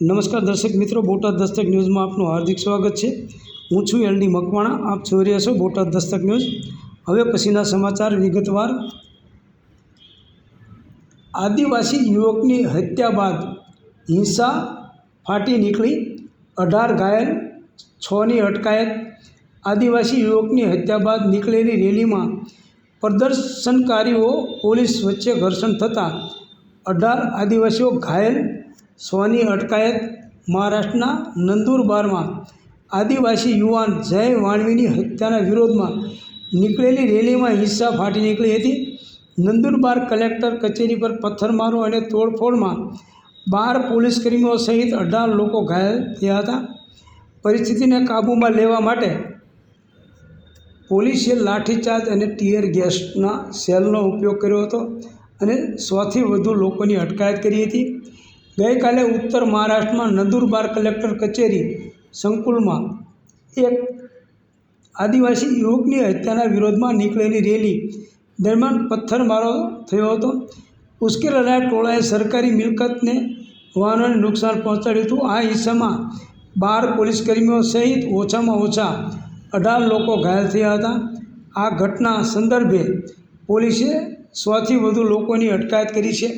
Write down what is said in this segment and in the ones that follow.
નમસ્કાર દર્શક મિત્રો, બોટાદ દસ્તક ન્યૂઝમાં આપનું હાર્દિક સ્વાગત છે। હું છું એલડી મકવાણા। આપ જોઈ રહ્યા છો બોટાદ દસ્તક ન્યૂઝ। હવે પછીના સમાચાર વિગતવાર। આદિવાસી યુવકની હત્યા બાદ હિંસા ફાટી નીકળી, 18 ઘાયલ, 6ની અટકાયત। આદિવાસી યુવકની હત્યા બાદ નીકળેલી રેલીમાં પ્રદર્શનકારીઓ પોલીસ વચ્ચે ઘર્ષણ થતાં 18 આદિવાસીઓ ઘાયલ, 6ની અટકાયત। મહારાષ્ટ્રના નંદુરબારમાં આદિવાસી યુવાન જય વાણવીની હત્યાના વિરોધમાં નીકળેલી રેલીમાં હિંસા ફાટી નીકળી હતી। નંદુરબાર કલેક્ટર કચેરી પર પથ્થરમારો અને તોડફોડમાં 12 પોલીસકર્મીઓ સહિત 18 લોકો ઘાયલ થયા હતા। પરિસ્થિતિને કાબૂમાં લેવા માટે પોલીસે લાઠીચાર્જ અને ટીયર ગેસના શેલનો ઉપયોગ કર્યો હતો અને 100થી વધુ લોકોની અટકાયત કરી હતી। ગઈકાલે ઉત્તર મહારાષ્ટ્રમાં નંદુરબાર કલેક્ટર કચેરી સંકુલમાં એક આદિવાસી યુવકની હત્યાના વિરોધમાં નીકળેલી રેલી દરમિયાન પથ્થરમારો થયો હતો। ઉશ્કેરાયેલા ટોળાએ સરકારી મિલકતને વાહનોને નુકસાન પહોંચાડ્યું હતું। આ હિંસામાં 12 પોલીસકર્મીઓ સહિત ઓછામાં ઓછા 18 લોકો ઘાયલ થયા હતા। આ ઘટના સંદર્ભે પોલીસે 100થી વધુ લોકોની અટકાયત કરી છે।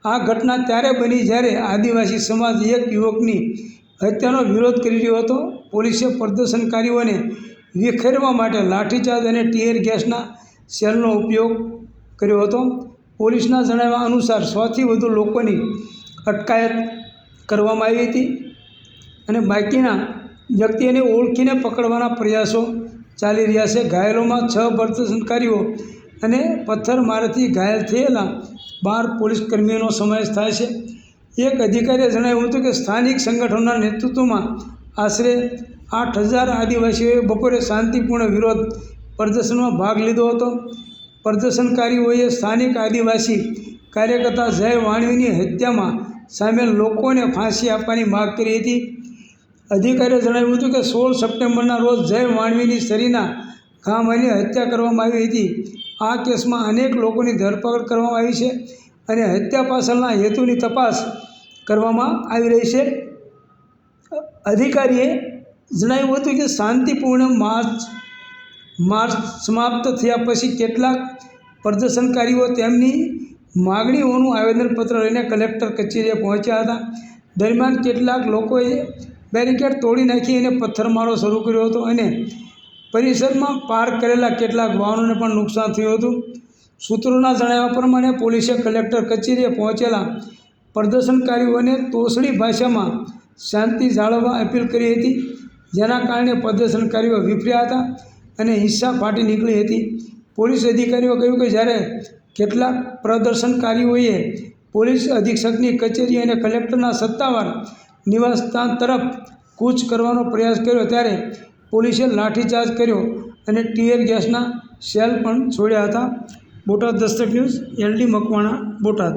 આ ઘટના ત્યારે બની જ્યારે આદિવાસી સમાજ એક યુવકની હત્યાનો વિરોધ કરી રહ્યો હતો। પોલીસે પ્રદર્શનકારીઓને વિખેરવા માટે લાઠીચાર્જ અને ટીયર ગેસના શેલનો ઉપયોગ કર્યો હતો। પોલીસના જણાવ્યા અનુસાર 100થી વધુ લોકોની અટકાયત કરવામાં આવી હતી અને બાકીના વ્યક્તિઓને ઓળખીને પકડવાના પ્રયાસો ચાલી રહ્યા છે। ઘાયલોમાં 6 પ્રદર્શનકારીઓ અને પથ્થરમારાથી ઘાયલ થયેલા 12 પોલીસકર્મીઓનો સમાવેશ થાય છે। એક અધિકારીએ જણાવ્યું હતું કે સ્થાનિક સંગઠનોના નેતૃત્વમાં આશરે 8000 આદિવાસીઓએ બપોરે શાંતિપૂર્ણ વિરોધ પ્રદર્શનમાં ભાગ લીધો હતો। પ્રદર્શનકારીઓએ સ્થાનિક આદિવાસી કાર્યકર્તા જય વાણવીની હત્યામાં સામેલ લોકોને ફાંસી આપવાની માંગ કરી હતી। અધિકારીએ જણાવ્યું હતું કે 16 સપ્ટેમ્બરના રોજ જય વાણવીની સરીના ઘા મારીને હત્યા કરવામાં આવી હતી। આ કેસમાં અનેક લોકોની ધરપકડ કરવામાં આવી છે અને હત્યા પાછળના હેતુની તપાસ કરવામાં આવી રહી છે। અધિકારીએ જણાવ્યું હતું કે શાંતિપૂર્ણ માર્ચ સમાપ્ત થયા પછી કેટલાક પ્રદર્શનકારીઓ તેમની માગણીઓનું આવેદનપત્ર લઈને કલેક્ટર કચેરીએ પહોંચ્યા હતા। દરમિયાન કેટલાક લોકોએ બેરિકેડ તોડી નાખી અને પથ્થરમારો શરૂ કર્યો હતો અને પરિસરમાં પાર્ક કરેલા કેટલાક વાહનોને પણ નુકસાન થયું હતું। સૂત્રોના જણાવ્યા પ્રમાણે પોલીસે કલેક્ટર કચેરીએ પહોંચેલા પ્રદર્શનકારીઓને તોછડી ભાષામાં શાંતિ જાળવવા અપીલ કરી હતી, જેના કારણે પ્રદર્શનકારીઓ વિફર્યા હતા અને હિંસા ફાટી નીકળી હતી। પોલીસ અધિકારીઓ કહ્યું કે જ્યારે કેટલાક પ્રદર્શનકારીઓએ પોલીસ અધિક્ષકની કચેરી અને કલેક્ટરના સત્તાવાર નિવાસસ્થાન તરફ કૂચ કરવાનો પ્રયાસ કર્યો ત્યારે પોલીસે લાઠીચાર્જ કર્યો અને ટીયર ગેસના શેલ પણ છોડ્યા હતા। Botad Dastak news, LD Makwana, Botad.